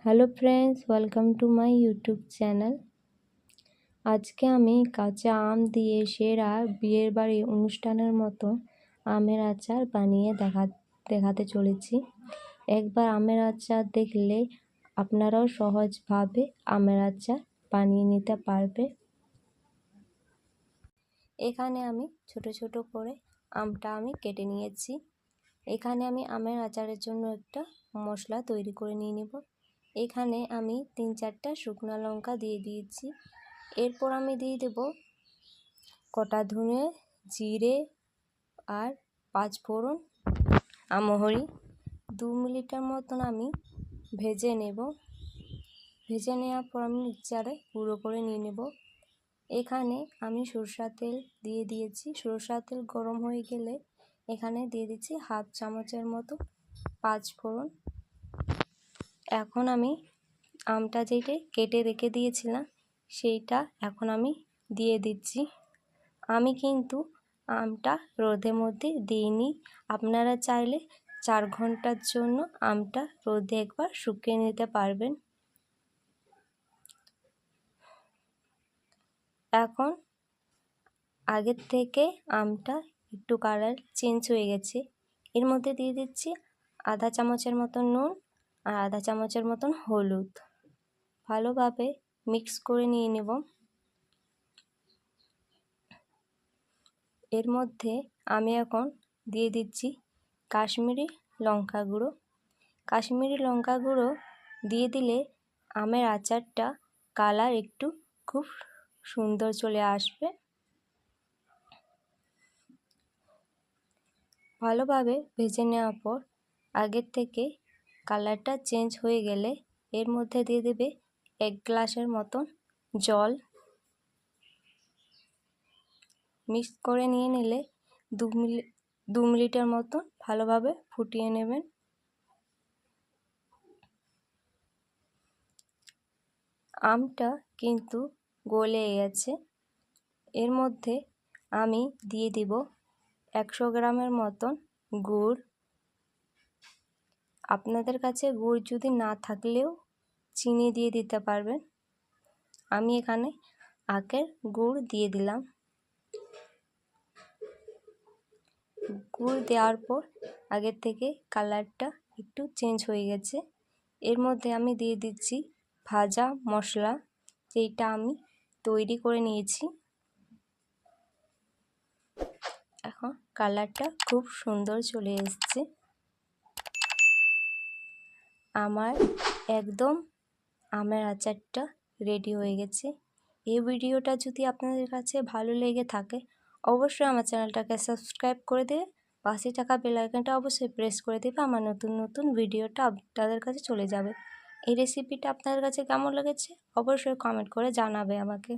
Hello friends, welcome to my YouTube channel. আজকে আমি কাঁচা আম দিয়ে সেরা বিয়ের বাড়ি অনুষ্ঠানের মতো আমের আচার বানিয়ে দেখাতে চলেছি। একবার আমের আচার দেখলে আপনারাও সহজভাবে আমের আচার বানিয়ে নিতে পারবে। এখানে আমি ছোট ছোট করে আমটা আমি কেটে নিয়েছি। এখানে আমি আমের আচারের জন্য একটা মশলা তৈরি করে নিয়ে নেব। এখানে আমি 3-4টা শুকনো লঙ্কা দিয়ে দিয়েছি। এরপর আমি দিয়ে দেব কটা ধনে, জিরে আর 5 ফোড়ন, আমহরি 2 মিনিটের মতন আমি ভেজে নেব। ভেজে নেওয়ার পর আমি মিক্সচারে গুঁড়ো করে নিয়ে নেব। এখানে আমি সরষের তেল দিয়ে দিয়েছি। সরষের তেল গরম হয়ে গেলে এখানে দিয়ে দিচ্ছি 1/2 চামচের মতো 5 ফোড়ন। এখন আমি আমটা যেটা কেটে রেখে দিয়েছিলাম সেইটা এখন আমি দিয়ে দিচ্ছি। আমি কিন্তু আমটা রোদের মধ্যে দিইনি। আপনারা চাইলে 4 ঘন্টার জন্য আমটা রোদে একবার শুকিয়ে নিতে পারবেন। এখন আগের থেকে আমটা একটু কালার চেঞ্জ হয়ে গেছে। এর মধ্যে দিয়ে দিচ্ছি 1/2 চামচের মতন নুন আর 1/2 চামচের মতন হলুদ। ভালোভাবে মিক্স করে নিয়ে নেব। এর মধ্যে আমি এখন দিয়ে দিচ্ছি কাশ্মীরি লঙ্কা গুঁড়ো। কাশ্মীরি লঙ্কা গুঁড়ো দিয়ে দিলে আমের আচারটা কালার একটু খুব সুন্দর চলে আসবে। ভালোভাবে ভেজে নেওয়ার পর আগের থেকে কালারটা চেঞ্জ হয়ে গেলে এর মধ্যে দিয়ে দেবে 1 গ্লাসের মতন জল। মিক্স করে নিয়ে নিলে 2 মিনিটের মতন ভালোভাবে ফুটিয়ে নেবেন। আমটা কিন্তু গলে গেছে। এর মধ্যে আমি দিয়ে দিব 100 গ্রামের মতন গুড়। আপনাদের কাছে গুড় যদি না থাকলেও চিনি দিয়ে দিতে পারবেন। আমি এখানে আখের গুড় দিয়ে দিলাম। গুড় দেওয়ার পর আগের থেকে কালারটা একটু চেঞ্জ হয়ে গেছে। এর মধ্যে আমি দিয়ে দিচ্ছি ভাজা মশলা, যেটা আমি তৈরি করে নিয়েছি। এখন কালারটা খুব সুন্দর চলে এসেছে। আমার একদম আমের আচারটা রেডি হয়ে গেছে। এই ভিডিওটা যদি আপনাদের কাছে ভালো লেগে থাকে অবশ্যই আমার চ্যানেলটাকে সাবস্ক্রাইব করে দেবে। পাশে থাকা বেল আইকনটা অবশ্যই প্রেস করে দেবে। আমার নতুন নতুন ভিডিওটা আপনাদের কাছে চলে যাবে। এই রেসিপিটা আপনাদের কাছে কেমন লেগেছে অবশ্যই কমেন্ট করে জানাবে আমাকে।